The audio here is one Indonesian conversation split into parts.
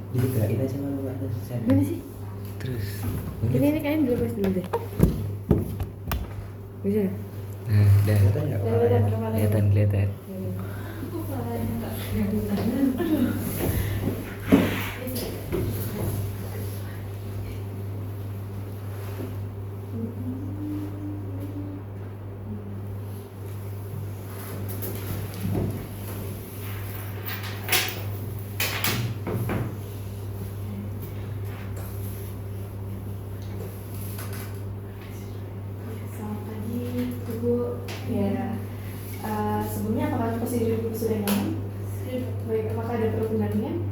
Digegakin aja malu Pak. Mana sih? Terus. Ini kayaknya dilepas dulu deh. Bisa? Nah, udah. Kelihatan. Selamat pagi, Ibu. Ya, sebelumnya apakah prosedur Ibu sudah nyaman? Baik, apakah ada perundingan?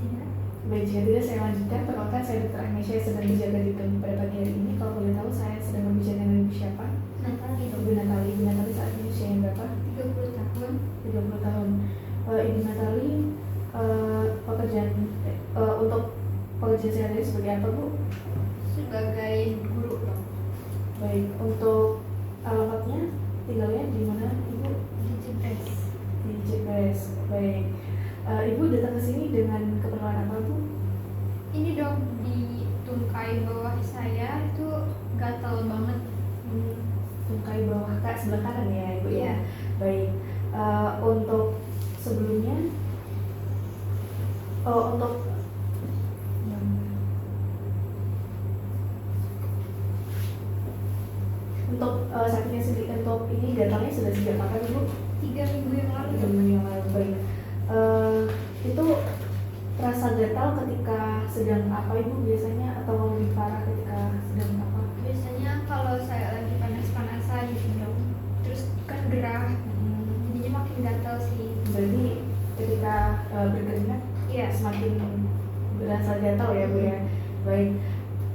Tidak. Baik, jika tidak saya lanjutkan. Perkenalkan, saya Dr. Agnesia yang sedang berjaga di klinik pada pagi hari ini. Kalau boleh tahu, saya sedang membicarakan dengan Ibu siapa? Natali, Ibu Natali. Ibu Natali saat ini usia yang berapa? 30 tahun. 30 tahun. Ibu Natali, untuk pekerjaan sehari-hari sebagai apa, Bu? Sebagai guru dong. Baik, untuk alamatnya tinggalnya di mana, Ibu? Di Jepres. Di Jepres. Baik. Ibu datang ke sini dengan keperluan apa, Bu? Ini dong di tungkai bawah saya itu gatal banget. Tungkai bawah sebelah kanan ya, Ibu ya. Iya. Baik. Untuk sebelumnya, untuk sakitnya sendiri, untuk ini gatalnya sudah sejak kapan, Ibu? 3 minggu yang lalu. 3 minggu yang lalu. Baik. Itu terasa gatal ketika sedang apa, Ibu, biasanya, atau lebih parah ketika sedang apa? Biasanya kalau saya lagi panas-panasan gitu dong. Terus kan gerah. Jadinya makin gatal sih. Berarti ketika berkeringat Iya. semakin berasa gatal ya, Bu ya. Baik.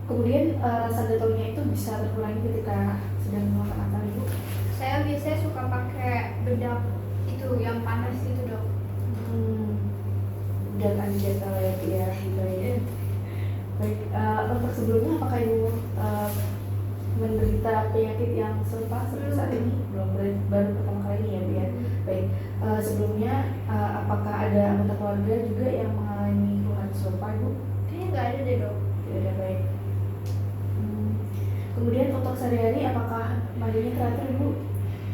Kemudian rasa gatalnya itu bisa terkurangi ketika sedang melakukan apa, Ibu? Saya biasanya suka pakai bedak itu yang panas itu dok. Udah anti gatal ya, Bu ya. Baik. Baik. Untuk sebelumnya apakah Ibu menderita penyakit yang serupa seperti saat ini? Belum, baru pertama kali ini ya, Bu ya. Baik. Sebelumnya apakah ada anggota keluarga juga yang mengalami keluhan serupa, Ibu? Kayaknya nggak ada deh dok. Tidak ada. Baik. Kemudian untuk sehari-hari apakah mandinya teratur, Ibu?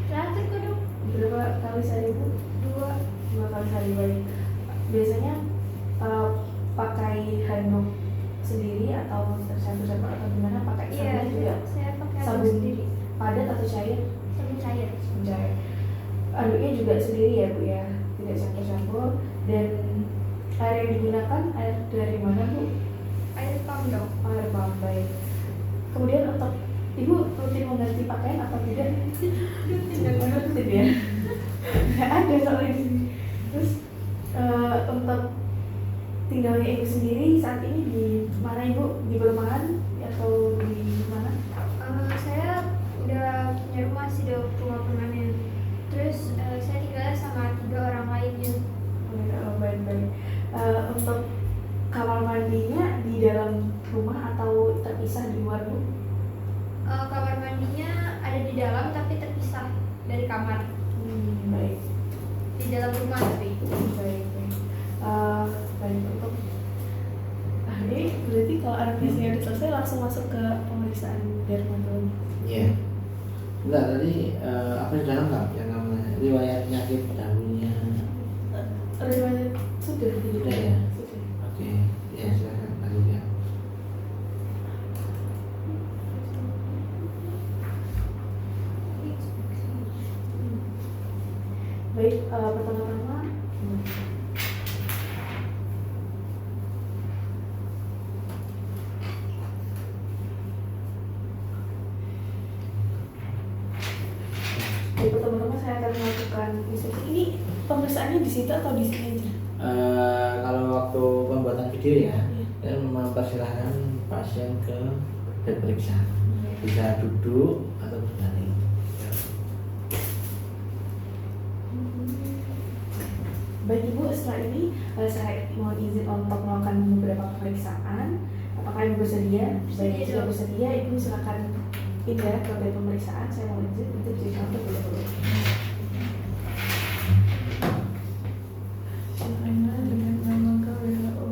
Teratur kok dok. Berapa kali sehari, Bu? 2 kali sehari. Baik. Biasanya pakai handuk sendiri atau tercampur atau gimana? Pakai sabun juga? Saya pakai Sabun sendiri. padat atau cair? Sabun cair. Sabun cair. Handuknya juga sendiri ya, Bu ya? Tidak campur-campur. Dan air yang digunakan air dari mana, Bu? Air pump dok. Air pump. Baik. Kemudian untuk Ibu rutin mengganti pakaian atau tidak? Rutin ya? Nggak ada soalnya di sini. Terus untuk tinggalnya Ibu sendiri saat ini di mana, Ibu? Di perumahan atau di mana? Saya udah punya rumah sih dok, rumah permanen. Terus saya tinggalnya sama 3 orang lainnya. Baik. Untuk kamar mandinya di dalam rumah atau terpisah di luar, Bu? Kamar mandinya ada di dalam tapi terpisah dari kamar. Baik. Di dalam rumah tapi. Baik. Baik, untuk ini berarti kalau anaknya sudah selesai langsung masuk ke pemeriksaan dermatologi. Iya. Enggak, tadi apa sudah lengkap yang namanya riwayat penyakit dahulunya. Riwayat sudah Sudah ya? Sudah. Oke, ya silakan lanjut ya. Baik, pertama-tama saya akan melakukan instruksi. Ini pemeriksaannya di situ atau di sini aja? Kalau waktu pembuatan video ya, Iya. saya mempersilahkan pasien ke bed periksa. Bisa duduk atau berbaring. setelah ini saya mohon izin untuk melakukan beberapa pemeriksaan. Apakah ibu bersedia? Jika Bersedia. bersedia, ibu silakan pindah ke bed pemeriksaan. Saya mohon izin untuk berbicara terlebih dahulu. Silakan dengan nama KWHO.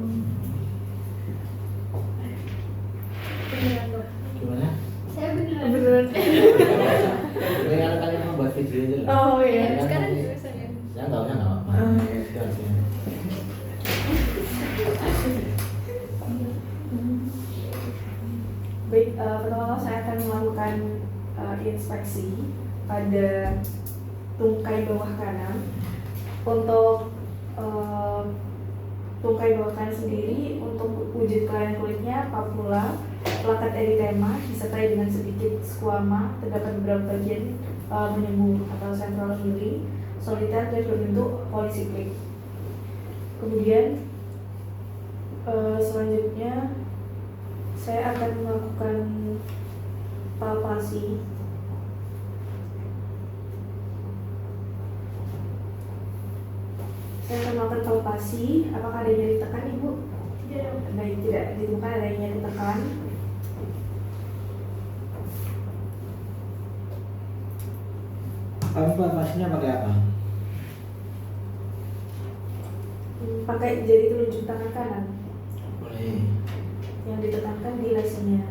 Beneran dok. Gimana? Saya beneran. Beneran. Jadi kalau kalian membuat video itu loh. Oh iya. Sekarang juga saya. Saya nggak usah nggak apa-apa. Oh, iya. Itu aja. Baik, pertama saya akan melakukan inspeksi pada tungkai bawah kanan. Untuk tungkai bawah kanan sendiri, untuk wujud kelainan kulitnya papula, plakat eritema disertai dengan sedikit skuama, terdapat beberapa bagian menyembur atau central healing, soliter dan berbentuk polisiklik. Kemudian selanjutnya saya akan melakukan palpasi. Saya akan melakukan palpasi. Apakah ada nyeri tekan, Ibu? Tidak dok. Baik, tidak ditemukan ada nyeri tekan. Kamu palpasinya pakai apa? Pakai jari telunjuk tangan kanan Boleh. yang ditekankan di lesinya.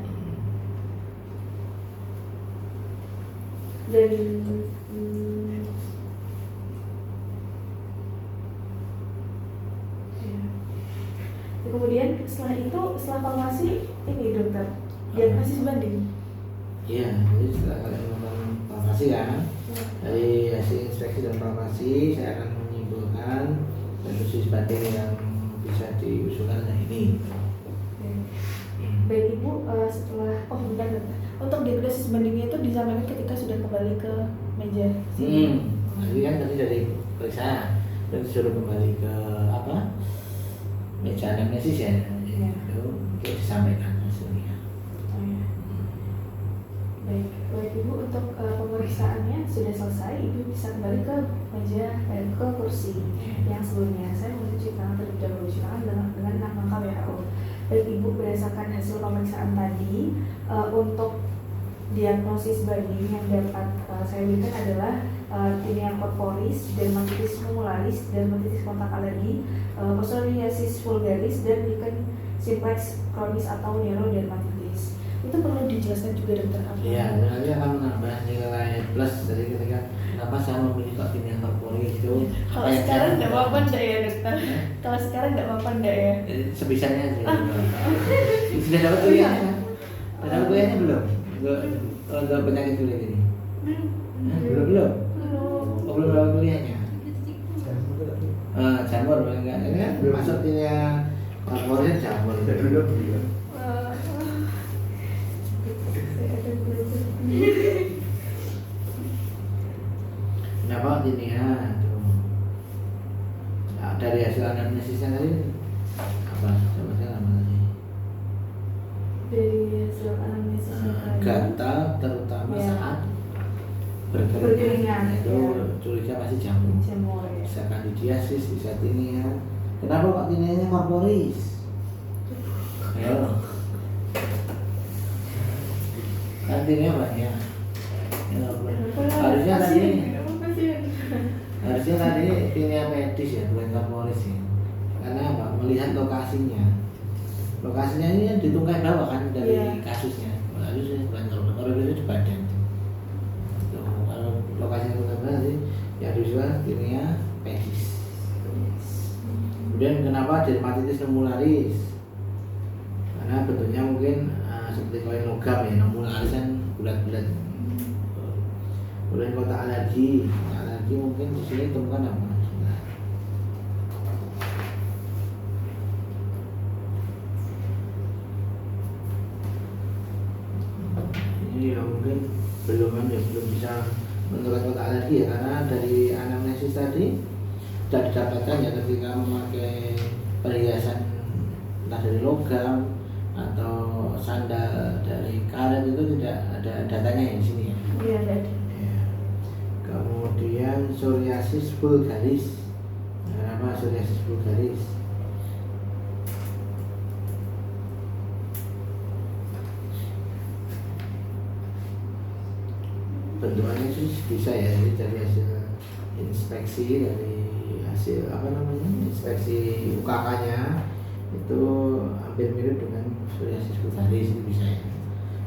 Dan ya. Kemudian setelah palpasi ini dokter diagnosis banding. Iya, jadi setelah kalian melakukan palpasi kan, dari hasil inspeksi dan palpasi saya akan menyimpulkan diagnosis banding yang bisa diusulkan nah ini. Baik Ibu, setelah bentar, dokter. Untuk diagnosis bandingnya itu disampaikan ketika sudah kembali ke meja. Jadi kan tadi dari periksa dan disuruh kembali ke apa? Meja anamnesis ya. Iya. Itu disampaikan hasilnya. Oh, ya. Baik Ibu, untuk pemeriksaannya sudah selesai. Ibu bisa kembali ke meja dan ke kursi yang sebelumnya. Saya mau cuci tangan terlebih dahulu, cuci tangan dengan nama KWHO. Baik Ibu, berdasarkan hasil pemeriksaan tadi, untuk diagnosis banding yang dapat saya berikan adalah tinea corporis, dermatitis pulmonalis, dermatitis kontak alergi, psoriasis vulgaris, dan lichen simplex kronis atau neurodermatitis. Itu perlu dijelaskan juga dokter apa? Iya, nanti akan menambah nilai plus dari ketika kenapa saya memilih kok tinea corporis itu. Kalau apa yang sekarang saya tidak apa-apa enggak ya dokter? Kalau sekarang tidak apa-apa enggak ya? Sebisanya aja. Sudah dapat kuliahnya kan? Sudah dapat kuliahnya belum? Untuk penyakit kulit ini? Belum. Belum. Oh, belum dapat kuliahnya. Jamur paling enggak. Ini kan belum masuk tinea corporis jamur. Kenapa tinea? Nah, dari hasil anamnesisnya tadi apa? Coba saya apa tadi? Dari hasil anamnesis Gatal terutama Ya. saat Berkeringat, itu ya. curiga pasti jamur. jamur ya. Bisa kandidiasis, bisa tinea. Kenapa kok tineanya corporis? Ayo. Kan tinea banyak. Ya, harusnya tadi tinea medis ya, bukan corporis ya. Karena apa? Melihat lokasinya. Lokasinya ini kan di tungkai bawah kan dari Iya. kasusnya. Harusnya bukan corporis itu di badan. Tuh, kalau lokasinya tungkai bawah sih yang diusulkan tinea pedis. Kemudian kenapa dermatitis pulmonalis? Karena bentuknya mungkin seperti koin logam ya, pulmonalis kan bulat-bulat. Kemudian kotak alergi mungkin di sini temukan apa? Ini ya mungkin belum bisa menentukan kotak alergi ya, karena dari anamnesis tadi sudah didapatkan ya ketika memakai perhiasan entah dari logam atau sandal dari karet itu tidak ada datanya di sini ya. Iya, ada. Ya. Kemudian psoriasis vulgaris. Kenapa psoriasis vulgaris. Bentukannya sih bisa ya, jadi dari hasil inspeksi, dari hasil inspeksi UKK-nya itu hampir mirip dengan psoriasis vulgaris, itu bisa ya.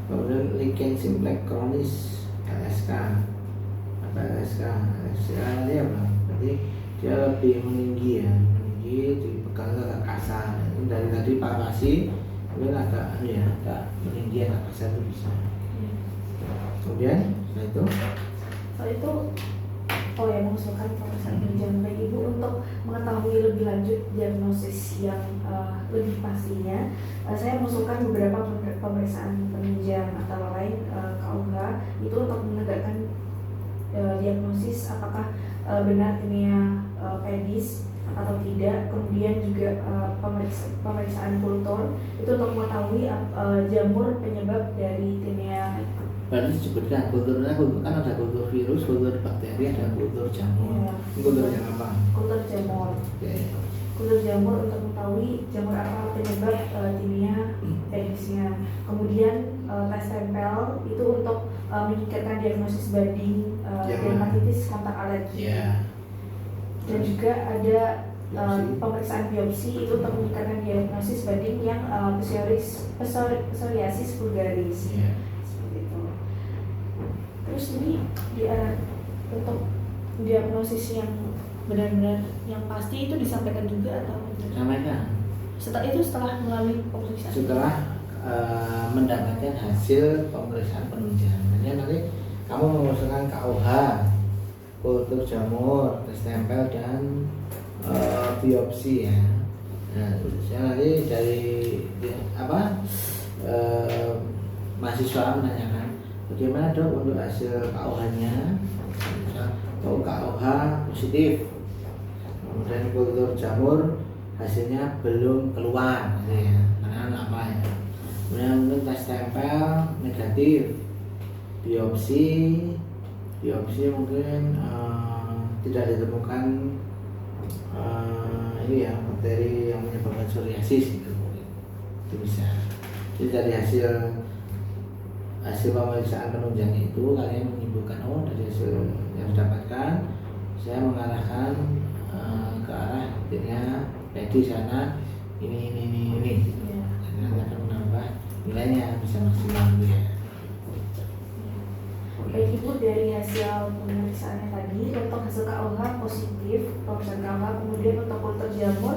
Kemudian lichen simplex chronis LSK, ini apa? Berarti dia lebih meninggi ya, dipegang agak kasar. Ini dari tadi parasi, kemudian agak meninggi, agak kasar itu bisa. Kemudian setelah itu mengusulkan pemeriksaan penunjang bagi ibu untuk mengetahui lebih lanjut diagnosis yang lebih pastinya. Saya mengusulkan beberapa pemeriksaan penunjang antara lain KUH itu untuk menegakkan diagnosis apakah benar tinea pedis atau tidak. Kemudian juga pemeriksaan kultur itu untuk mengetahui jamur penyebab dari tinea. Berarti disebutkan kulturnya, kan ada kultur virus, kultur bakteri, ada kultur jamur. Ya. Kultur yang apa? Kultur jamur. Oke. Kultur jamur untuk mengetahui jamur apa penyebab tinea pedisnya. Kemudian tes tempel itu untuk meningkatkan diagnosis banding dermatitis kontak alergi. Ya. Dan juga ada pemeriksaan biopsi itu untuk meningkatkan diagnosis banding yang psoriasis vulgaris. Ya. Terus ini untuk diagnosis yang benar-benar yang pasti itu disampaikan juga atau Sampaikan. setelah melalui pemeriksaan. Setelah mendapatkan hasil pemeriksaan penunjang, nanti kamu mengusulkan KUH, kultur jamur, tes tempel dan biopsi ya. Nah, saya nanti dari mahasiswa menanyakan bagaimana dok untuk hasil KUH-nya, atau KUH positif, kemudian kultur jamur hasilnya belum keluar, ya, karena lama ya. Kemudian untuk tes tempel negatif, biopsi mungkin tidak ditemukan bakteri yang menyebabkan psoriasis itu bisa. Jadi dari hasil pemeriksaan penunjang itu kalian menyimpulkan dari hasil yang didapatkan saya mengarahkan ke arah tinea pedis sana ini. Ya. Dan nanti akan menambah nilainya bisa maksimal ya. Baik ibu, dari hasil pemeriksaannya tadi untuk hasil KUH positif, pemeriksaan KUH, kemudian untuk kultur jamur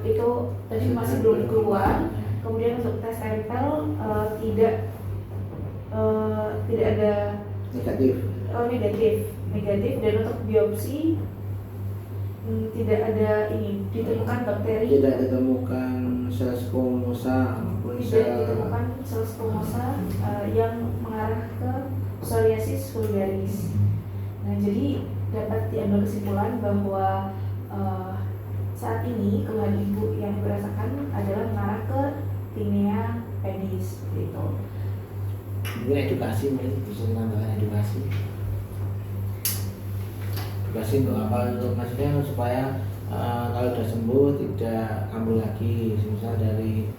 itu tadi masih belum keluar. Kemudian untuk tes tempel tidak ada negatif dan untuk biopsi tidak ada ditemukan bakteri, tidak ditemukan sel squamosa maupun tidak ditemukan sel squamosa yang mengarah ke psoriasis vulgaris. Nah, jadi dapat diambil kesimpulan bahwa saat ini keluhan ibu yang dirasakan adalah mengarah ke tinea pedis seperti itu. Mungkin edukasi, bisa menambahkan edukasi untuk apa, untuk maksudnya supaya kalau sudah sembuh tidak kambuh lagi, misal dari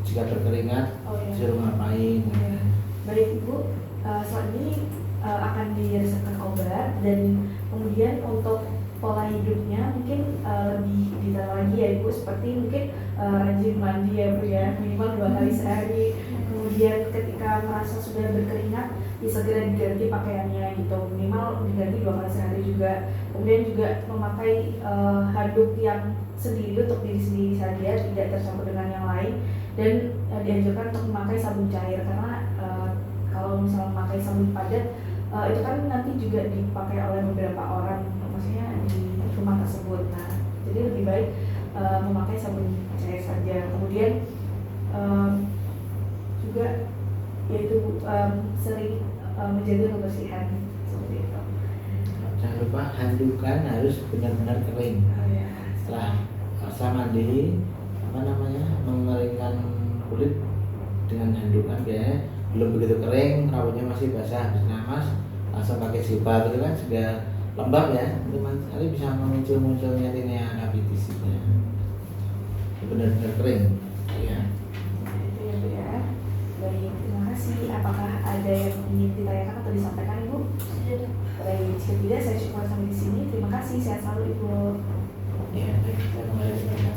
jika berkeringat disuruh ngapain. Baik ibu, saat ini akan diresepkan obat dan kemudian untuk pola hidupnya mungkin lebih detail lagi ya ibu, seperti mungkin rajin mandi ya bu ya, minimal 2 kali sehari. Kemudian ketika merasa sudah berkeringat segera diganti pakaiannya gitu, minimal diganti 2 kali sehari juga. Kemudian juga memakai handuk yang sendiri untuk diri sendiri saja, tidak tercampur dengan yang lain, dan dianjurkan untuk memakai sabun cair karena kalau misalnya memakai sabun padat itu kan nanti juga dipakai oleh beberapa orang, maksudnya di rumah tersebut. Nah, jadi lebih baik memakai sabun cair saja. Kemudian juga yaitu sering menjaga kebersihan seperti itu. Jangan lupa handukan harus benar-benar kering. Setelah mandi mengeringkan kulit dengan handukan ya, belum begitu kering, rambutnya masih basah habis napas, langsung pakai jilbab itu kan sudah lembab ya, teman sekali bisa muncul-munculnya tinea capitis itu ya. Benar-benar kering ya. Itu ya Bu ya. Baik, terima kasih. Apakah ada yang ingin ditanyakan atau disampaikan Ibu? Sudah dok. Baik, jika tidak saya cukup sampai di sini. Terima kasih, sehat selalu Ibu. Ya, baik. Terima kasih.